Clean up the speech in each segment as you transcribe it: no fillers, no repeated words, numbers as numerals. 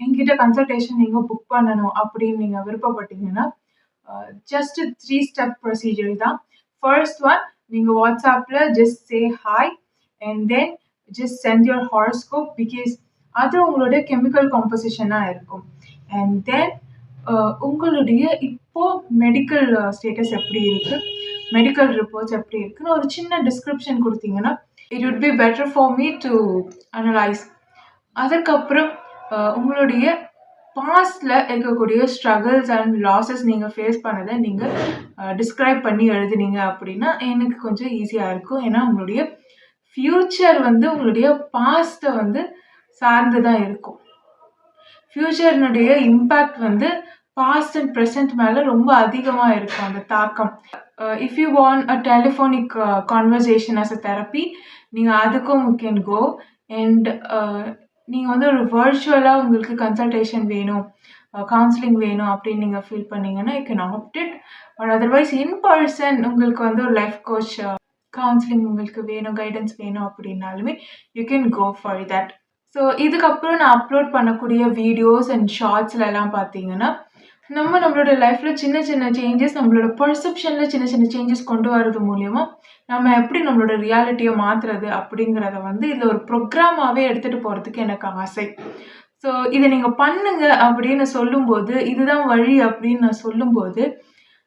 என்கிட்ட கன்சல்டேஷன் நீங்க புக் பண்ணணும் அப்படின்னு நீங்க விருப்பப்பட்டீங்கன்னா, ஜஸ்ட் 3 ஸ்டெப் ப்ரொசீஜர் தான். ஃபர்ஸ்ட் ஒன், நீங்க வாட்ஸ்அப்ல just say hi and then just send your horoscope because அது உங்களுடைய கெமிக்கல் காம்போசிஷனா இருக்கும். அண்ட் தென் உங்களுடைய இப்போ மெடிக்கல் ஸ்டேட்டஸ் எப்படி இருக்கு, மெடிக்கல் ரிப்போர்ட்ஸ் எப்படி இருக்குன்னு ஒரு சின்ன டிஸ்கிரிப்ஷன் கொடுத்தீங்கன்னா it would be better for me to analyse. அதுக்கப்புறம் உங்களுடைய பாஸ்ட்ல இருக்கக்கூடிய ஸ்ட்ரகிள்ஸ் அண்ட் லாஸஸ் நீங்கள் ஃபேஸ் பண்ணதை நீங்கள் டிஸ்கிரைப் பண்ணி எழுதுனீங்க அப்படின்னா எனக்கு கொஞ்சம் ஈஸியாக இருக்கும். ஏன்னா உங்களுடைய ஃப்யூச்சர் வந்து உங்களுடைய பாஸ்ட்டை வந்து சார்ந்து தான் இருக்கும். ஃப்யூச்சர்னுடைய இம்பேக்ட் வந்து பாஸ்ட் அண்ட் ப்ரெசன்ட் மேலே ரொம்ப அதிகமாக இருக்கும் அந்த தாக்கம். If you want a telephonic conversation as a therapy, நீங்கள் அதுக்கும் யூ கேன் கோ. அண்ட் நீங்கள் வந்து ஒரு வர்ச்சுவலாக உங்களுக்கு கன்சல்டேஷன் வேணும், கவுன்சிலிங் வேணும் அப்படின்னு நீங்கள் ஃபீல் பண்ணீங்கன்னா you can opt it. But otherwise in person உங்களுக்கு வந்து ஒரு லைஃப் கோச் கவுன்சிலிங் உங்களுக்கு வேணும், கைடன்ஸ் வேணும் அப்படின்னாலுமே you can go for that. So இதுக்கப்புறம் நான் அப்லோட் பண்ணக்கூடிய வீடியோஸ் அண்ட் ஷார்ட்ஸ்லலாம் பார்த்தீங்கன்னா நம்மளோட லைஃப்பில் சின்ன சின்ன சேஞ்சஸ், நம்மளோட பர்செப்ஷனில் சின்ன சின்ன சேஞ்சஸ் கொண்டு வரது மூலயமா நம்ம எப்படி நம்மளோட ரியாலிட்டியை மாற்றுறது அப்படிங்கிறத வந்து இதில் ஒரு ப்ரோக்ராமாகவே எடுத்துகிட்டு போகிறதுக்கு எனக்கு ஆசை. ஸோ இதை நீங்கள் பண்ணுங்க அப்படின்னு சொல்லும்போது, இதுதான் வழி அப்படின்னு நான் சொல்லும்போது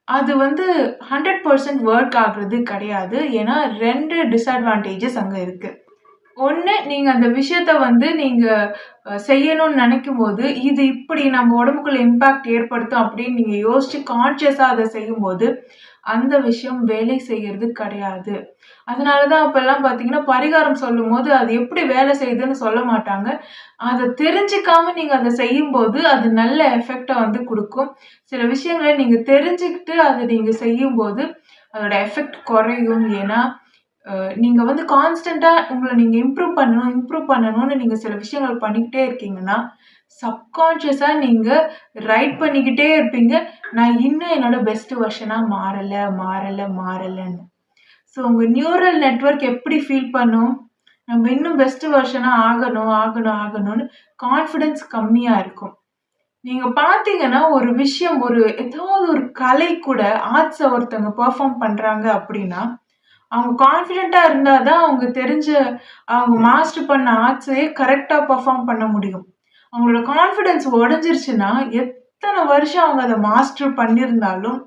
அது வந்து 100% ஒர்க் ஆகுறது கிடையாது. ஏன்னா 2 டிஸ்அட்வான்டேஜஸ் அங்கே இருக்குது. ஒன்று, நீங்கள் அந்த விஷயத்த வந்து நீங்கள் செய்யணும்னு நினைக்கும் போது இது இப்படி நம்ம உடம்புக்குள்ள இம்பேக்ட் ஏற்படுத்தும் அப்படின்னு நீங்கள் யோசிச்சு கான்ஷியஸாக அதை செய்யும்போது அந்த விஷயம் வேலை செய்கிறது கிடையாது. அதனால தான் அப்போல்லாம் பார்த்தீங்கன்னா பரிகாரம் சொல்லும் போது அது எப்படி வேலை செய்யுதுன்னு சொல்ல மாட்டாங்க. அதை தெரிஞ்சுக்காம நீங்கள் அதை செய்யும்போது அது நல்ல எஃபெக்டை வந்து கொடுக்கும். சில விஷயங்களை நீங்கள் தெரிஞ்சுக்கிட்டு அதை நீங்கள் செய்யும்போது அதோட எஃபெக்ட் குறையும். ஏன்னா நீங்கள் வந்து கான்ஸ்டண்ட்டாக உங்களை நீங்கள் இம்ப்ரூவ் பண்ணணும்னு நீங்கள் சில விஷயங்கள் பண்ணிக்கிட்டே இருக்கீங்கன்னா சப்கான்ஷியஸாக நீங்கள் ரைட் பண்ணிக்கிட்டே இருப்பீங்க, நான் இன்னும் என்னோட பெஸ்ட் வெர்ஷனாக மாறலைன்னு. ஸோ உங்கள் நியூரல் நெட்வொர்க் எப்படி ஃபீல் பண்ணும், நம்ம இன்னும் பெஸ்ட் வெர்ஷனாக ஆகணும்னு கான்ஃபிடென்ஸ் கம்மியாக இருக்கும். நீங்கள் பார்த்தீங்கன்னா ஒரு விஷயம், ஏதாவது ஒரு கலை கூட ஆர்ட்ஸை ஒருத்தவங்க பெர்ஃபார்ம் பண்ணுறாங்க அப்படின்னா அவங்க கான்ஃபிடென்ட்டாக இருந்தால் தான் அவங்க மாஸ்டர் பண்ண ஆர்ட்ஸையே கரெக்டாக பெர்ஃபார்ம் பண்ண முடியும். அவங்களோட கான்ஃபிடென்ஸ் உடஞ்சிருச்சுன்னா எத்தனை வருஷம் அவங்க அதை மாஸ்டர் பண்ணியிருந்தாலும்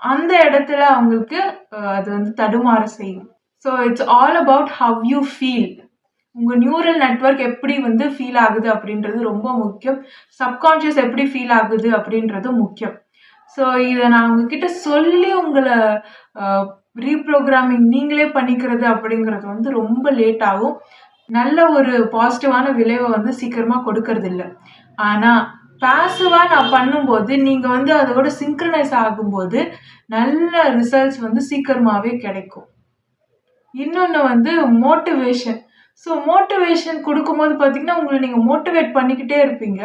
அந்த இடத்துல அவங்களுக்கு அது வந்து தடுமாற செய்யும். So it's all about how you feel. உங்கள் நியூரல் நெட்வொர்க் எப்படி வந்து ஃபீல் ஆகுது அப்படின்றது ரொம்ப முக்கியம். சப்கான்ஷியஸ் எப்படி ஃபீல் ஆகுது அப்படின்றது முக்கியம். ஸோ இதை நான் உங்ககிட்ட சொல்லி உங்களை ரீப்ரோக்ராமிங் நீங்களே பண்ணிக்கிறது அப்படிங்கிறது வந்து ரொம்ப லேட் ஆகும். நல்ல ஒரு பாசிட்டிவான விளைவை வந்து சீக்கிரமாக கொடுக்கறது இல்லை. ஆனால் பாசிவாக நான் பண்ணும்போது நீங்கள் வந்து அதோட சிங்க்ரனைஸ் ஆகும்போது நல்ல ரிசல்ட்ஸ் வந்து சீக்கிரமாகவே கிடைக்கும். இன்னொன்று வந்து மோட்டிவேஷன். ஸோ மோட்டிவேஷன் கொடுக்கும்போது பார்த்தீங்கன்னா உங்களை நீங்கள் மோட்டிவேட் பண்ணிக்கிட்டே இருப்பீங்க.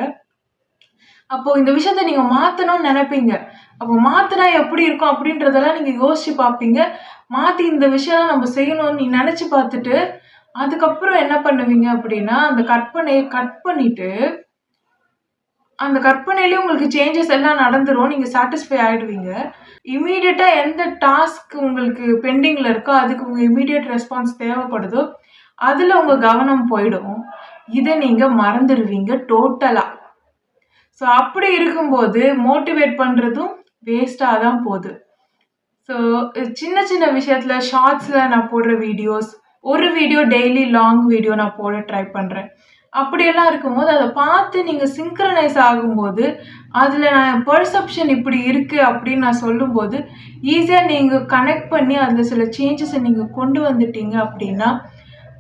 அப்போது இந்த விஷயத்த நீங்கள் மாற்றணும்னு நினைப்பீங்க. அப்போ மாற்றினா எப்படி இருக்கும் அப்படின்றதெல்லாம் நீங்கள் யோசிச்சு பார்ப்பீங்க. மாற்றி இந்த விஷயம்லாம் நம்ம செய்யணும்னு நீ நினச்சி பார்த்துட்டு அதுக்கப்புறம் என்ன பண்ணுவீங்க அப்படின்னா அந்த கற்பனையை கட் பண்ணிவிட்டு அந்த கற்பனையிலேயே உங்களுக்கு சேஞ்சஸ் எல்லாம் நடந்துடும். நீங்கள் சாட்டிஸ்ஃபை ஆகிடுவீங்க. இமீடியட்டாக எந்த டாஸ்க் உங்களுக்கு பெண்டிங்கில் இருக்கோ அதுக்கு உங்கள் இமீடியட் ரெஸ்பான்ஸ் தேவைப்படுதோ அதில் உங்கள் கவனம் போயிடும். இதை நீங்கள் மறந்துடுவீங்க டோட்டலாக. ஸோ அப்படி இருக்கும்போது மோட்டிவேட் பண்ணுறதும் வேஸ்ட்டாக தான் போகுது. ஸோ சின்ன சின்ன விஷயத்தில் ஷார்ட்ஸில் நான் போடுற வீடியோஸ், ஒரு வீடியோ டெய்லி லாங் வீடியோ நான் போட ட்ரை பண்ணுறேன். அப்படியெல்லாம் இருக்கும்போது அதை பார்த்து நீங்கள் சிங்க்ரனைஸ் ஆகும்போது அதில் நான் பர்செப்ஷன் இப்படி இருக்குது அப்படின்னு நான் சொல்லும்போது ஈஸியாக நீங்கள் கனெக்ட் பண்ணி அதில் சில சேஞ்சஸை நீங்கள் கொண்டு வந்துட்டீங்க அப்படின்னா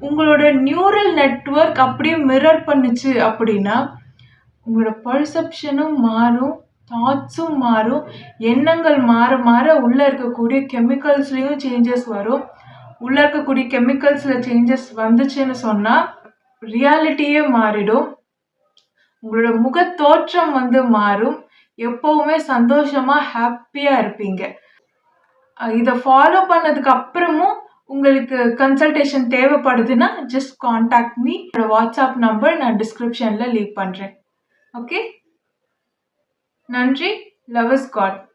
உங்களோட நியூரல் நெட்வொர்க் அப்படியே மிரர் பண்ணுச்சு அப்படின்னா உங்களோட பர்செப்ஷனும் மாறும், தாட்ஸும் மாறும், எண்ணங்கள் மாற உள்ளே இருக்கக்கூடிய கெமிக்கல்ஸ்லேயும் சேஞ்சஸ் வரும். உள்ளே இருக்கக்கூடிய கெமிக்கல்ஸில் சேஞ்சஸ் வந்துச்சுன்னு சொன்னால் ரியாலிட்டியே மாறிடும். உங்களோட முகத்தோற்றம் வந்து மாறும். எப்போவுமே சந்தோஷமாக ஹாப்பியாக இருப்பீங்க. இதை ஃபாலோ பண்ணதுக்கு அப்புறமும் உங்களுக்கு கன்சல்டேஷன் தேவைப்படுதுன்னா ஜஸ்ட் காண்டாக்ட் மீ. என்னோட வாட்ஸ்அப் நம்பர் நான் டிஸ்கிரிப்ஷனில் லீவ் பண்ணுறேன். ஓகே. நன்றி. Love is God.